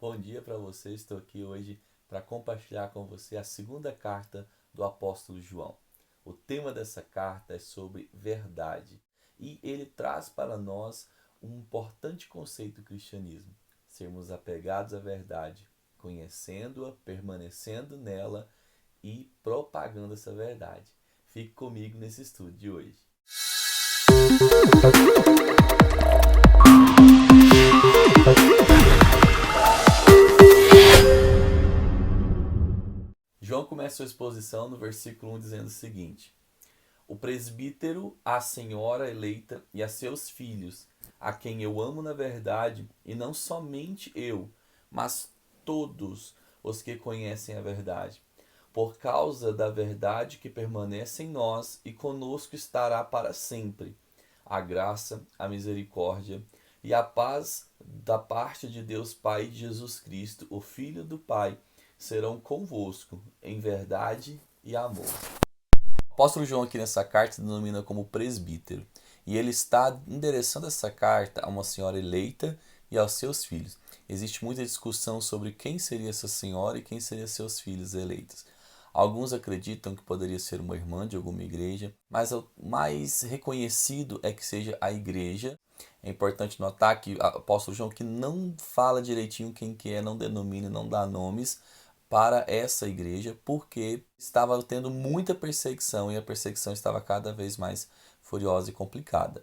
Bom dia para você. Estou aqui hoje para compartilhar com você a segunda carta do apóstolo João. O tema dessa carta é sobre verdade e ele traz para nós um importante conceito do cristianismo: sermos apegados à verdade, conhecendo-a, permanecendo nela e propagando essa verdade. Fique comigo nesse estudo de hoje. João começa sua exposição no versículo 1 dizendo o seguinte: o presbítero, a senhora eleita e a seus filhos, a quem eu amo na verdade, e não somente eu, mas todos os que conhecem a verdade, por causa da verdade que permanece em nós e conosco estará para sempre. A graça, a misericórdia e a paz da parte de Deus Pai e de Jesus Cristo, o Filho do Pai, serão convosco em verdade e amor. O apóstolo João aqui nessa carta se denomina como presbítero e ele está endereçando essa carta a uma senhora eleita e aos seus filhos. Existe muita discussão sobre quem seria essa senhora e quem seriam seus filhos eleitos. Alguns acreditam que poderia ser uma irmã de alguma igreja, mas o mais reconhecido é que seja a igreja. É importante notar que o apóstolo João que não fala direitinho quem que é, não denomina, não dá nomes para essa igreja, porque estava tendo muita perseguição e a perseguição estava cada vez mais furiosa e complicada.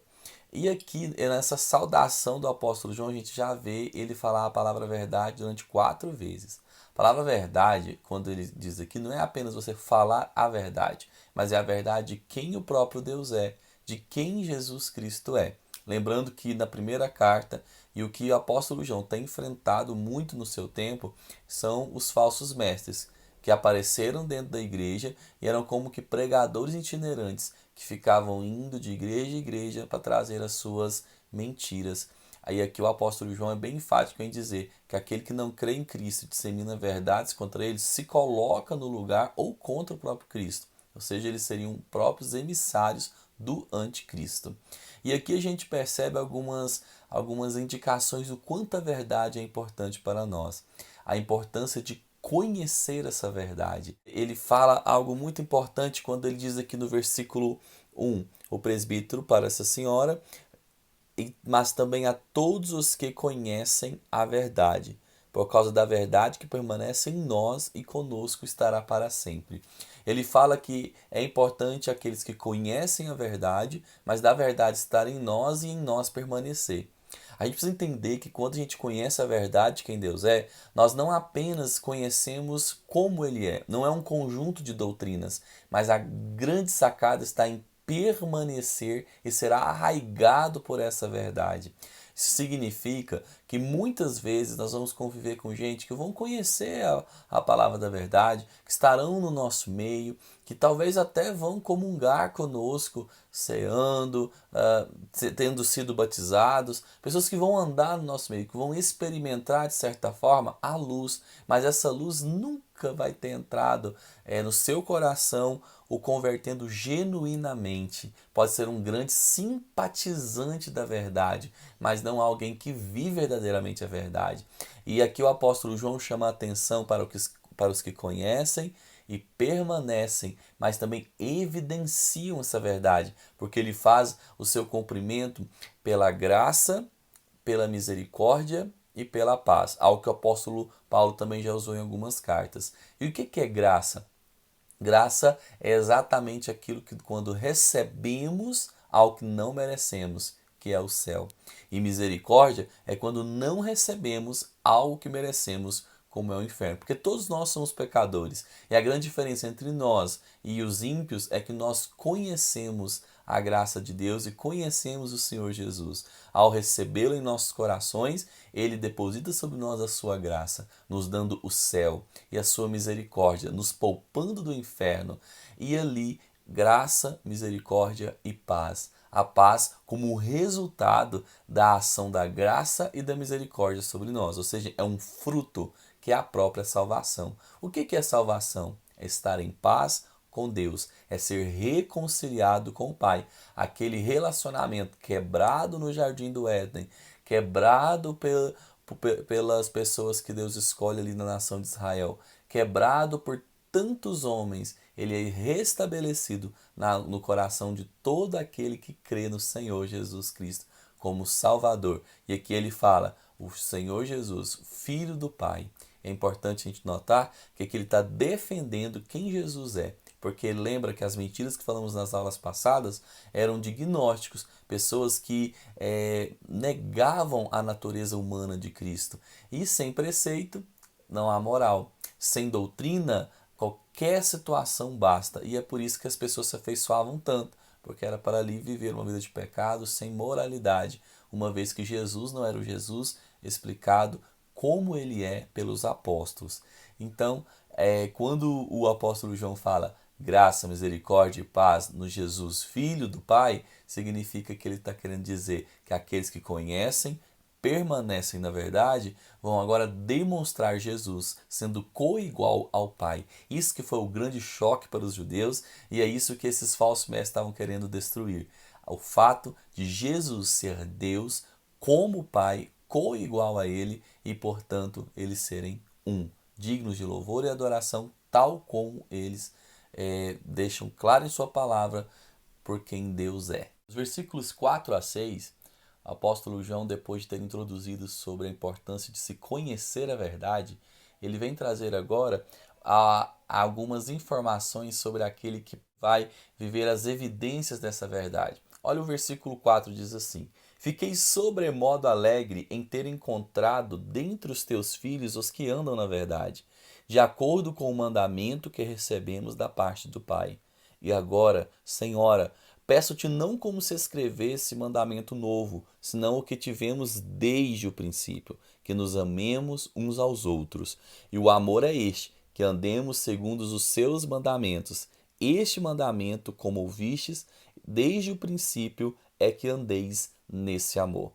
E aqui, nessa saudação do apóstolo João, a gente já vê ele falar a palavra verdade durante 4 vezes. A palavra verdade, quando ele diz aqui, não é apenas você falar a verdade, mas é a verdade de quem o próprio Deus é, de quem Jesus Cristo é. Lembrando que na primeira carta, e o que o apóstolo João tem enfrentado muito no seu tempo, são os falsos mestres, que apareceram dentro da igreja e eram como que pregadores itinerantes, que ficavam indo de igreja em igreja para trazer as suas mentiras. Aí aqui o apóstolo João é bem enfático em dizer que aquele que não crê em Cristo e dissemina verdades contra ele se coloca no lugar ou contra o próprio Cristo. Ou seja, eles seriam próprios emissários do anticristo. E aqui a gente percebe algumas indicações do quanto a verdade é importante para nós. A importância de conhecer essa verdade. Ele fala algo muito importante quando ele diz aqui no versículo 1, o presbítero para essa senhora, mas também a todos os que conhecem a verdade, por causa da verdade que permanece em nós e conosco estará para sempre. Ele fala que é importante aqueles que conhecem a verdade, mas da verdade estar em nós e em nós permanecer. A gente precisa entender que quando a gente conhece a verdade, quem Deus é, nós não apenas conhecemos como Ele é, não é um conjunto de doutrinas, mas a grande sacada está em permanecer e será arraigado por essa verdade. Isso significa que muitas vezes nós vamos conviver com gente que vão conhecer a palavra da verdade, que estarão no nosso meio, que talvez até vão comungar conosco, ceando, tendo sido batizados, pessoas que vão andar no nosso meio, que vão experimentar de certa forma a luz, mas essa luz nunca vai ter entrado no seu coração, o convertendo genuinamente. Pode ser um grande simpatizante da verdade, mas não alguém que vive verdadeiramente a verdade. E aqui o apóstolo João chama a atenção para os que conhecem e permanecem, mas também evidenciam essa verdade, porque ele faz o seu cumprimento pela graça, pela misericórdia e pela paz, algo que o apóstolo Paulo também já usou em algumas cartas. E o que é graça? Graça é exatamente aquilo que quando recebemos algo que não merecemos, que é o céu. E misericórdia é quando não recebemos algo que merecemos, como é o inferno. Porque todos nós somos pecadores. E a grande diferença entre nós e os ímpios é que nós conhecemos a graça de Deus e conhecemos o Senhor Jesus. Ao recebê-lo em nossos corações, ele deposita sobre nós a sua graça, nos dando o céu e a sua misericórdia, nos poupando do inferno. E ali, graça, misericórdia e paz. A paz como resultado da ação da graça e da misericórdia sobre nós. Ou seja, é um fruto que é a própria salvação. O que é salvação? É estar em paz com Deus, é ser reconciliado com o Pai. Aquele relacionamento quebrado no jardim do Éden, quebrado pelas pessoas que Deus escolhe ali na nação de Israel, quebrado por tantos homens, ele é restabelecido no coração de todo aquele que crê no Senhor Jesus Cristo como Salvador. E aqui ele fala, o Senhor Jesus, Filho do Pai. É importante a gente notar que aqui ele está defendendo quem Jesus é. Porque lembra que as mentiras que falamos nas aulas passadas eram de gnósticos, pessoas que negavam a natureza humana de Cristo. E sem preceito não há moral. Sem doutrina, qualquer situação basta. E é por isso que as pessoas se afeiçoavam tanto, porque era para ali viver uma vida de pecado sem moralidade, uma vez que Jesus não era o Jesus explicado como ele é pelos apóstolos. Então, quando o apóstolo João fala graça, misericórdia e paz no Jesus, Filho do Pai, significa que ele está querendo dizer que aqueles que conhecem, permanecem na verdade, vão agora demonstrar Jesus sendo coigual ao Pai. Isso que foi o grande choque para os judeus e é isso que esses falsos mestres estavam querendo destruir. O fato de Jesus ser Deus como Pai, coigual a Ele e, portanto, eles serem um, dignos de louvor e adoração, tal como eles deixam claro em sua palavra por quem Deus é. Os versículos 4 a 6, o apóstolo João, depois de ter introduzido sobre a importância de se conhecer a verdade, ele vem trazer agora algumas informações sobre aquele que vai viver as evidências dessa verdade. Olha o versículo 4, diz assim: Fiquei sobremodo alegre em ter encontrado dentre os teus filhos os que andam na verdade, de acordo com o mandamento que recebemos da parte do Pai. E agora, Senhora, peço-te não como se escrevesse mandamento novo, senão o que tivemos desde o princípio, que nos amemos uns aos outros. E o amor é este, que andemos segundo os seus mandamentos. Este mandamento, como ouvistes, desde o princípio, é que andeis nesse amor.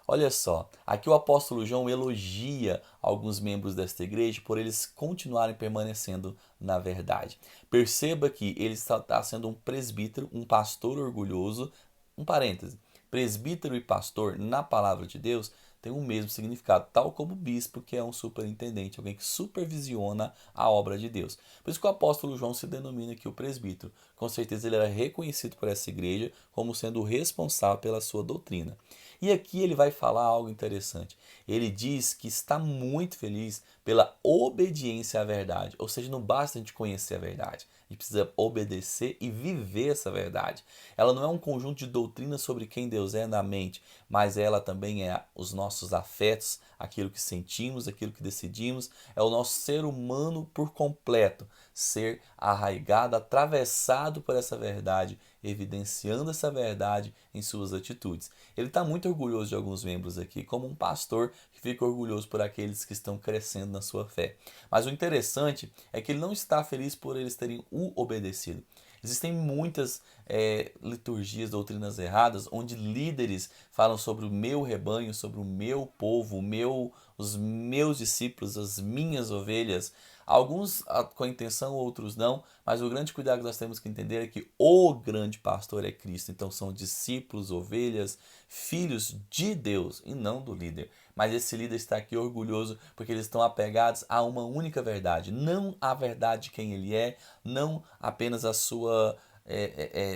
Olha só, aqui o apóstolo João elogia alguns membros desta igreja por eles continuarem permanecendo na verdade. Perceba que ele está sendo um presbítero, um pastor orgulhoso. Um parêntese, presbítero e pastor na palavra de Deus tem o mesmo significado, tal como bispo, que é um superintendente, alguém que supervisiona a obra de Deus. Por isso que o apóstolo João se denomina aqui o presbítero. Com certeza ele era reconhecido por essa igreja como sendo o responsável pela sua doutrina. E aqui ele vai falar algo interessante. Ele diz que está muito feliz pela obediência à verdade. Ou seja, não basta a gente conhecer a verdade. A gente precisa obedecer e viver essa verdade. Ela não é um conjunto de doutrinas sobre quem Deus é na mente, mas ela também é os nossos afetos, aquilo que sentimos, aquilo que decidimos. É o nosso ser humano por completo, ser arraigado, atravessado por essa verdade, evidenciando essa verdade em suas atitudes. Ele está muito orgulhoso de alguns membros aqui, como um pastor que fica orgulhoso por aqueles que estão crescendo na sua fé. Mas o interessante é que ele não está feliz por eles terem o obedecido. Existem muitas liturgias, doutrinas erradas, onde líderes falam sobre o meu rebanho, sobre o meu povo, os meus discípulos, as minhas ovelhas. Alguns com a intenção, outros não, mas o grande cuidado que nós temos que entender é que o grande pastor é Cristo. Então são discípulos, ovelhas, filhos de Deus e não do líder. Mas esse líder está aqui orgulhoso porque eles estão apegados a uma única verdade, não a verdade de quem ele é, não apenas a sua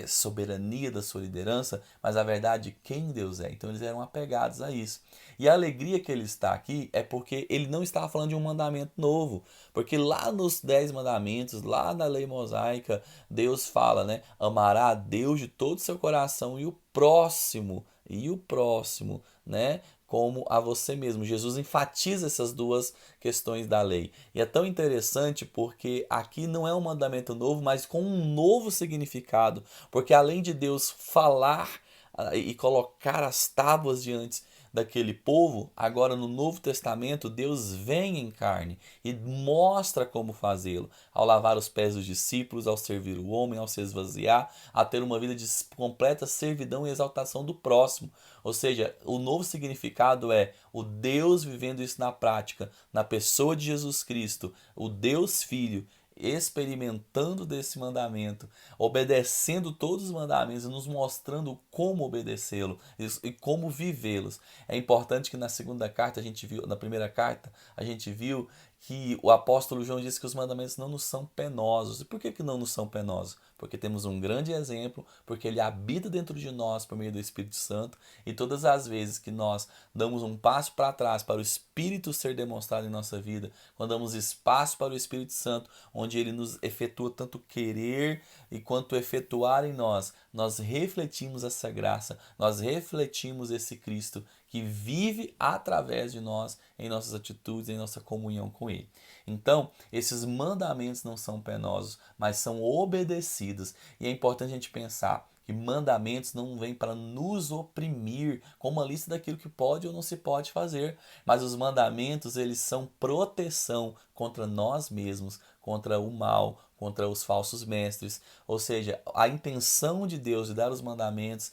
soberania da sua liderança, mas a verdade de quem Deus é. Então eles eram apegados a isso. E a alegria que ele está aqui é porque ele não estava falando de um mandamento novo, porque lá nos 10 mandamentos, lá na lei mosaica, Deus fala, né? Amará a Deus de todo o seu coração e o próximo, né? Como a você mesmo. Jesus enfatiza essas duas questões da lei. E é tão interessante porque aqui não é um mandamento novo, mas com um novo significado. Porque além de Deus falar e colocar as tábuas diante daquele povo, agora no Novo Testamento, Deus vem em carne e mostra como fazê-lo, ao lavar os pés dos discípulos, ao servir o homem, ao se esvaziar, a ter uma vida de completa servidão e exaltação do próximo. Ou seja, o novo significado é o Deus vivendo isso na prática, na pessoa de Jesus Cristo, o Deus Filho, experimentando desse mandamento, obedecendo todos os mandamentos e nos mostrando como obedecê-lo e como vivê-los. É importante que na segunda carta a gente viu, na primeira carta, a gente viu que o apóstolo João disse que os mandamentos não nos são penosos. E por que não nos são penosos? Porque temos um grande exemplo, porque ele habita dentro de nós por meio do Espírito Santo, e todas as vezes que nós damos um passo para trás para o Espírito ser demonstrado em nossa vida, quando damos espaço para o Espírito Santo, onde ele nos efetua tanto querer e quanto efetuar em nós, nós refletimos essa graça, nós refletimos esse Cristo que vive através de nós em nossas atitudes, em nossa comunhão com Ele. Então, esses mandamentos não são penosos, mas são obedecidos. E é importante a gente pensar que mandamentos não vêm para nos oprimir, com uma lista daquilo que pode ou não se pode fazer, mas os mandamentos, eles são proteção contra nós mesmos, contra o mal, contra os falsos mestres. Ou seja, a intenção de Deus de dar os mandamentos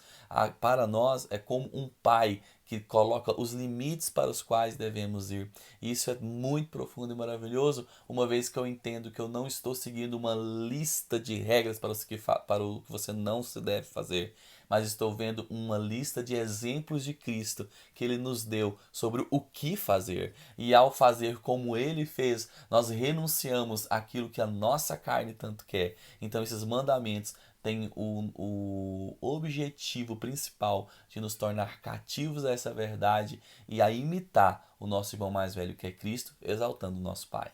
para nós é como um pai que coloca os limites para os quais devemos ir. E isso é muito profundo e maravilhoso, uma vez que eu entendo que eu não estou seguindo uma lista de regras para o que você não se deve fazer, mas estou vendo uma lista de exemplos de Cristo que Ele nos deu sobre o que fazer. E ao fazer como Ele fez, nós renunciamos àquilo que a nossa carne tanto quer. Então esses mandamentos tem o objetivo principal de nos tornar cativos a essa verdade e a imitar o nosso irmão mais velho, que é Cristo, exaltando o nosso Pai.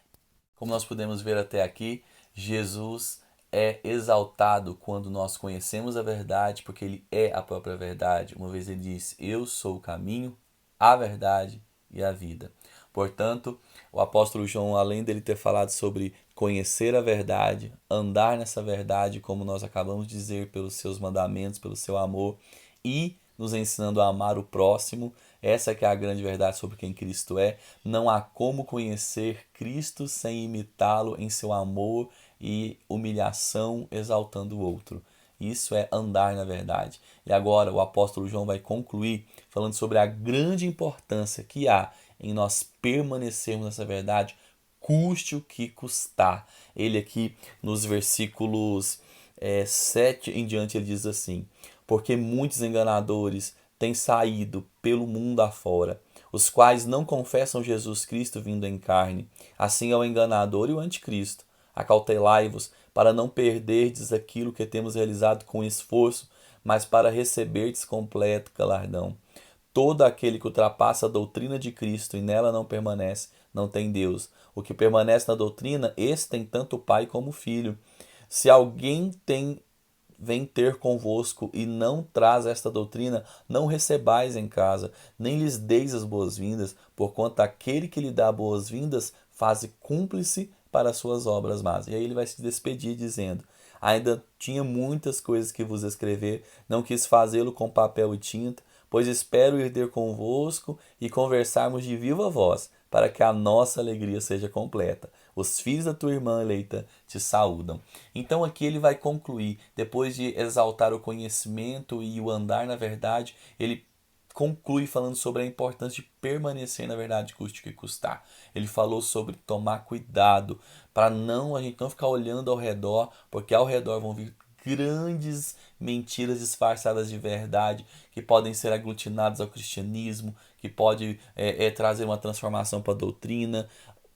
Como nós podemos ver até aqui, Jesus é exaltado quando nós conhecemos a verdade, porque Ele é a própria verdade. Uma vez Ele disse: eu sou o caminho, a verdade e a vida. Portanto, o apóstolo João, além dele ter falado sobre conhecer a verdade, andar nessa verdade, como nós acabamos de dizer, pelos seus mandamentos, pelo seu amor, e nos ensinando a amar o próximo, essa que é a grande verdade sobre quem Cristo é. Não há como conhecer Cristo sem imitá-lo em seu amor e humilhação, exaltando o outro. Isso é andar na verdade. E agora o apóstolo João vai concluir falando sobre a grande importância que há em nós permanecermos nessa verdade, custe o que custar. Ele aqui nos versículos 7 em diante, ele diz assim: porque muitos enganadores têm saído pelo mundo afora, os quais não confessam Jesus Cristo vindo em carne. Assim é o enganador e o anticristo. Acautelai-vos para não perderdes aquilo que temos realizado com esforço, mas para receberdes completo galardão. Todo aquele que ultrapassa a doutrina de Cristo e nela não permanece, não tem Deus. O que permanece na doutrina, esse tem tanto o Pai como o Filho. Se alguém vem ter convosco e não traz esta doutrina, não recebais em casa, nem lhes deis as boas-vindas, porquanto aquele que lhe dá boas-vindas faz cúmplice para as suas obras más. E aí ele vai se despedir dizendo: ainda tinha muitas coisas que vos escrever, não quis fazê-lo com papel e tinta, pois espero ir ter convosco e conversarmos de viva voz, para que a nossa alegria seja completa. Os filhos da tua irmã eleita te saúdam. Então aqui ele vai concluir, depois de exaltar o conhecimento e o andar na verdade, ele conclui falando sobre a importância de permanecer na verdade, custe o que custar. Ele falou sobre tomar cuidado para a gente não ficar olhando ao redor, porque ao redor vão vir grandes mentiras disfarçadas de verdade que podem ser aglutinadas ao cristianismo, que pode trazer uma transformação para a doutrina.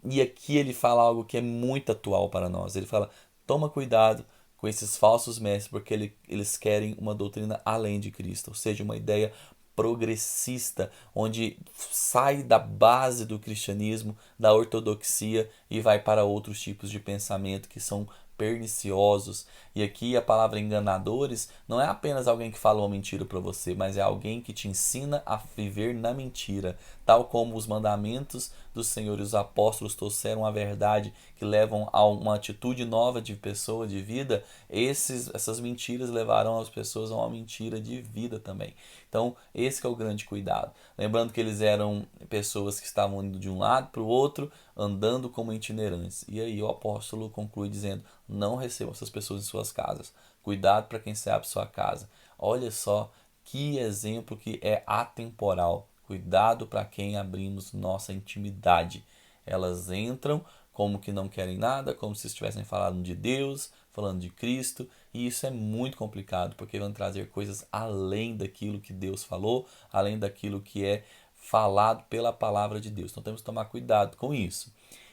E aqui ele fala algo que é muito atual para nós. Ele fala: toma cuidado com esses falsos mestres, porque eles querem uma doutrina além de Cristo, ou seja, uma ideia progressista, onde sai da base do cristianismo, da ortodoxia e vai para outros tipos de pensamento que são perniciosos. E aqui a palavra enganadores não é apenas alguém que fala uma mentira para você, mas é alguém que te ensina a viver na mentira, tal como os mandamentos do Senhor e os apóstolos trouxeram a verdade, que levam a uma atitude nova de pessoa, de vida. Essas mentiras levarão as pessoas a uma mentira de vida também. Então esse que é o grande cuidado, lembrando que eles eram pessoas que estavam indo de um lado para o outro, andando como itinerantes. E aí o apóstolo conclui dizendo: não recebam essas pessoas em suas casas. Cuidado para quem se abre sua casa. Olha só que exemplo que é atemporal. Cuidado para quem abrimos nossa intimidade. Elas entram como que não querem nada, como se estivessem falando de Deus, falando de Cristo, e isso é muito complicado, porque vão trazer coisas além daquilo que Deus falou, além daquilo que é falado pela palavra de Deus. Então temos que tomar cuidado com isso.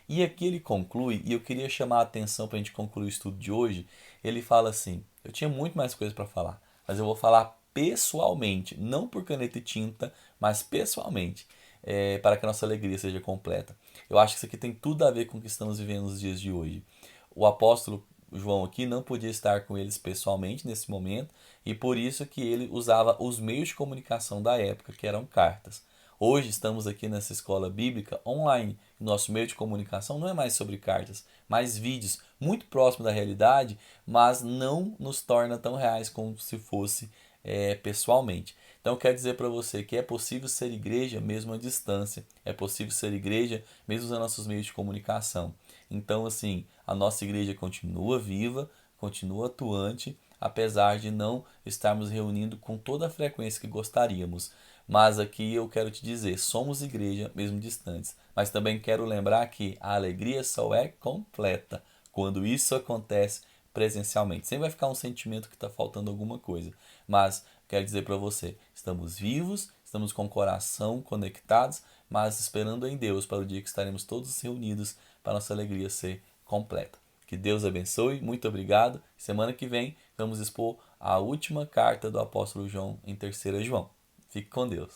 E aqui ele conclui, e eu queria chamar a atenção para a gente concluir o estudo de hoje. Ele fala assim: eu tinha muito mais coisas para falar, mas eu vou falar pessoalmente, não por caneta e tinta, mas pessoalmente, para que a nossa alegria seja completa. Eu acho que isso aqui tem tudo a ver com o que estamos vivendo nos dias de hoje. O apóstolo João aqui não podia estar com eles pessoalmente nesse momento, e por isso que ele usava os meios de comunicação da época, que eram cartas. Hoje estamos aqui nessa escola bíblica online. Nosso meio de comunicação não é mais sobre cartas, mas vídeos, muito próximo da realidade, mas não nos torna tão reais como se fosse pessoalmente. Então, quero dizer para você que é possível ser igreja mesmo à distância, é possível ser igreja mesmo usando nossos meios de comunicação. Então, assim, a nossa igreja continua viva, continua atuante, apesar de não estarmos reunindo com toda a frequência que gostaríamos. Mas aqui eu quero te dizer, somos igreja mesmo distantes. Mas também quero lembrar que a alegria só é completa quando isso acontece presencialmente. Sempre vai ficar um sentimento que está faltando alguma coisa. Mas quero dizer para você, estamos vivos, estamos com o coração conectados, mas esperando em Deus para o dia que estaremos todos reunidos para nossa alegria ser completa. Que Deus abençoe, muito obrigado. Semana que vem vamos expor a última carta do apóstolo João em 3 João. Fique com Deus.